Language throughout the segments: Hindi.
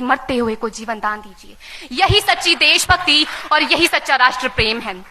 मरते हुए को जीवन दान दीजिए। यही सच्ची देशभक्ति और यही सच्चा राष्ट्र प्रेम है।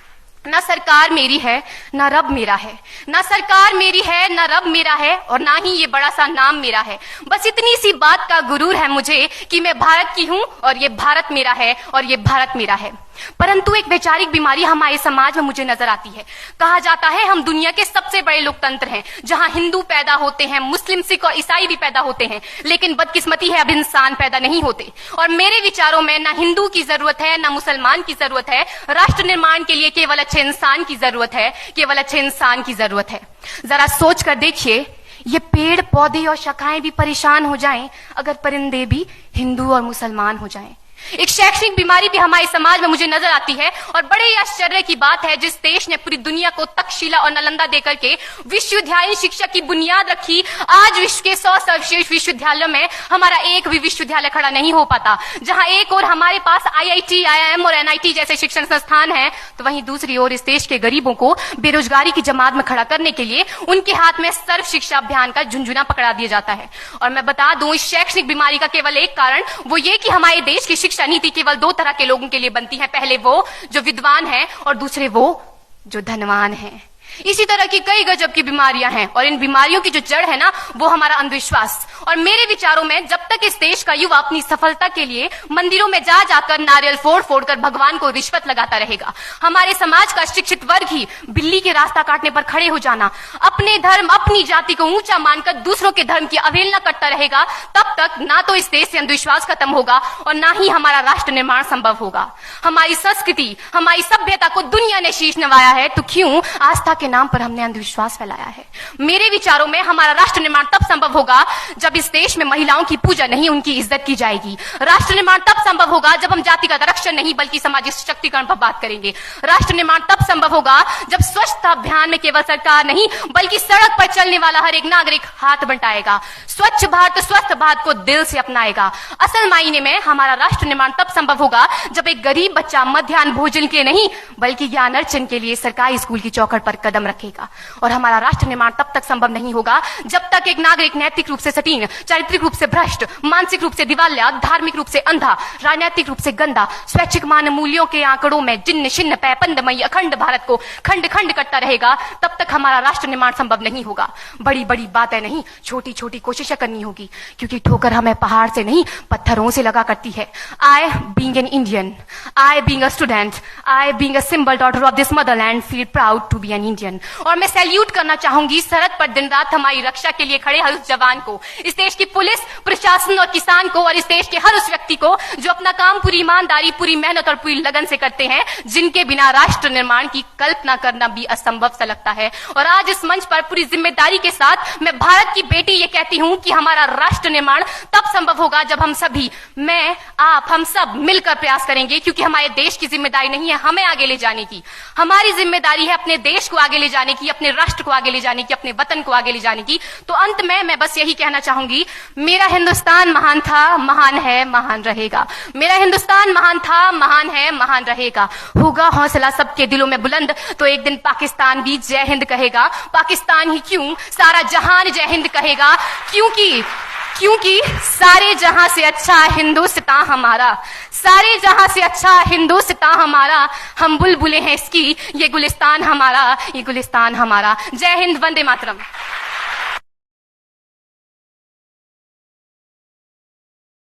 ना सरकार मेरी है ना रब मेरा है, ना सरकार मेरी है ना रब मेरा है, और ना ही ये बड़ा सा नाम मेरा है। बस इतनी सी बात का गुरूर है मुझे कि मैं भारत की हूं और ये भारत मेरा है और ये भारत मेरा है। परंतु एक वैचारिक बीमारी हमारे समाज में मुझे नजर आती है। कहा जाता है हम दुनिया के सबसे बड़े लोकतंत्र हैं, जहां हिंदू पैदा होते हैं, मुस्लिम, सिख और ईसाई भी पैदा होते हैं, लेकिन बदकिस्मती है अब इंसान पैदा नहीं होते। और मेरे विचारों में ना हिंदू की जरूरत है ना मुसलमान की जरूरत है। राष्ट्र निर्माण के लिए केवल अच्छे इंसान की जरूरत है, केवल अच्छे इंसान की जरूरत है। जरा सोच कर देखिए, ये पेड़ पौधे और शाखाएं भी परेशान हो जाएं अगर परिंदे भी हिंदू और मुसलमान हो जाएं। एक शैक्षणिक बीमारी भी हमारे समाज में मुझे नजर आती है, और बड़े ही आश्चर्य की बात है जिस देश ने पूरी दुनिया को तक्षशिला और नालंदा देकर के विश्वविद्यालय शिक्षा की बुनियाद रखी, आज विश्व के 100 सर्वश्रेष्ठ विश्वविद्यालयों में हमारा एक भी विश्वविद्यालय खड़ा नहीं हो पाता। जहां एक और हमारे पास IIT, IIM और NIT जैसे शिक्षण संस्थान हैं, तो वहीं दूसरी ओर इस देश के गरीबों को बेरोजगारी की जमात में खड़ा करने के लिए उनके हाथ में सर्व शिक्षा अभियान का झुंझुना पकड़ा दिया जाता है। और मैं बता दूं, इस शैक्षणिक बीमारी का केवल एक कारण वो ये कि हमारे देश की शिक्षा नीति केवल 2 तरह के लोगों के लिए बनती है। पहले वो जो विद्वान हैं और दूसरे वो जो धनवान हैं। इसी तरह की कई गजब की बीमारियां हैं, और इन बीमारियों की जो जड़ है ना, वो हमारा अंधविश्वास। और मेरे विचारों में जब तक इस देश का युवा अपनी सफलता के लिए मंदिरों में जा जाकर नारियल फोड़ फोड़ कर भगवान को रिश्वत लगाता रहेगा, हमारे समाज का शिक्षित वर्ग ही बिल्ली के रास्ता काटने पर खड़े हो जाना, अपने धर्म अपनी जाति को ऊंचा मानकर दूसरों के धर्म की अवहेलना करता रहेगा, तब तक ना तो इस देश से अंधविश्वास खत्म होगा और ना ही हमारा राष्ट्र निर्माण संभव होगा। हमारी संस्कृति, हमारी सभ्यता को दुनिया ने शीश नवाया है, तो क्यों आस्था के नाम पर हमने अंधविश्वास फैलाया है। मेरे विचारों में हमारा राष्ट्र निर्माण तब संभव होगा जब इस देश में महिलाओं की पूजा नहीं उनकी इज्जत की जाएगी। राष्ट्र निर्माण तब संभव होगा जब हम जातिगत आरक्षण नहीं बल्कि सामाजिक सशक्तिकरण पर बात करेंगे। राष्ट्र निर्माण तब संभव होगा जब स्वच्छता अभियान में केवल सरकार नहीं बल्कि सड़क पर चलने वाला हर एक नागरिक हाथ बंटाएगा, स्वच्छ भारत स्वस्थ भारत को दिल से अपनाएगा। असल मायने में हमारा राष्ट्र निर्माण तब संभव होगा जब एक गरीब बच्चा मध्याह्न भोजन के नहीं बल्कि ज्ञान अर्जन के लिए सरकारी स्कूल की चौखट पर कदम रखेगा। और हमारा राष्ट्र निर्माण तब तक संभव नहीं होगा जब तक एक नागरिक नैतिक रूप से सटीन, चारित्रिक रूप से भ्रष्ट, मानसिक रूप से दिवालिया, धार्मिक रूप से अंधा, राजनीतिक रूप से गंदा, स्वैच्छिक मान मूल्यों के आंकड़ों में जिन्न शिन्न पैपंदमयी अखंड भारत को खंड खंड करता रहेगा। तब तक हमारा राष्ट्र निर्माण संभव नहीं होगा। बड़ी बड़ी बातें नहीं, छोटी छोटी कोशिशें करनी होगी, क्योंकि ठोकर हमें पहाड़ से नहीं पत्थरों से लगा करती है। I being an Indian, I being a student, I being a symbol daughter of this motherland feel proud to be an Indian। और मैं सैल्यूट करना चाहूंगी सरहद पर दिन रात हमारी रक्षा के लिए खड़े हर उस जवान को, इस देश की पुलिस, प्रशासन और किसान को, और इस देश के हर उस व्यक्ति को जो अपना काम पूरी ईमानदारी, पूरी मेहनत और पूरी लगन से करते हैं, जिनके बिना राष्ट्र निर्माण की कल्पना करना भी असंभव सा लगता है। और आज इस मंच पर पूरी जिम्मेदारी के साथ मैं भारत की बेटी ये कहती हूं कि हमारा राष्ट्र निर्माण तब संभव होगा जब हम सभी, मैं, आप, हम सब मिलकर प्रयास करेंगे, क्योंकि हमारे देश की जिम्मेदारी नहीं है हमें आगे ले जाने की, हमारी जिम्मेदारी है अपने देश को आगे ले जाने की, अपने राष्ट्र को आगे ले जाने की, अपने वतन को आगे ले जाने की। तो अंत में मैं बस यही कहना चाहूंगी, मेरा हिंदुस्तान महान था, महान है, महान रहेगा। मेरा हिंदुस्तान महान था, महान है, महान रहेगा। होगा हौसला सबके दिलों में बुलंद तो एक दिन पाकिस्तान भी जय हिंद कहेगा। पाकिस्तान ही क्यों, सारा जहान जय हिंद कहेगा, क्योंकि सारे जहां से अच्छा हिंदुस्तान हमारा, सारे जहां से अच्छा हिंदुस्तान हमारा। हम बुलबुलें हैं इसकी, ये गुलिस्तान हमारा, ये गुलिस्तान हमारा। जय हिंद, वंदे मातरम।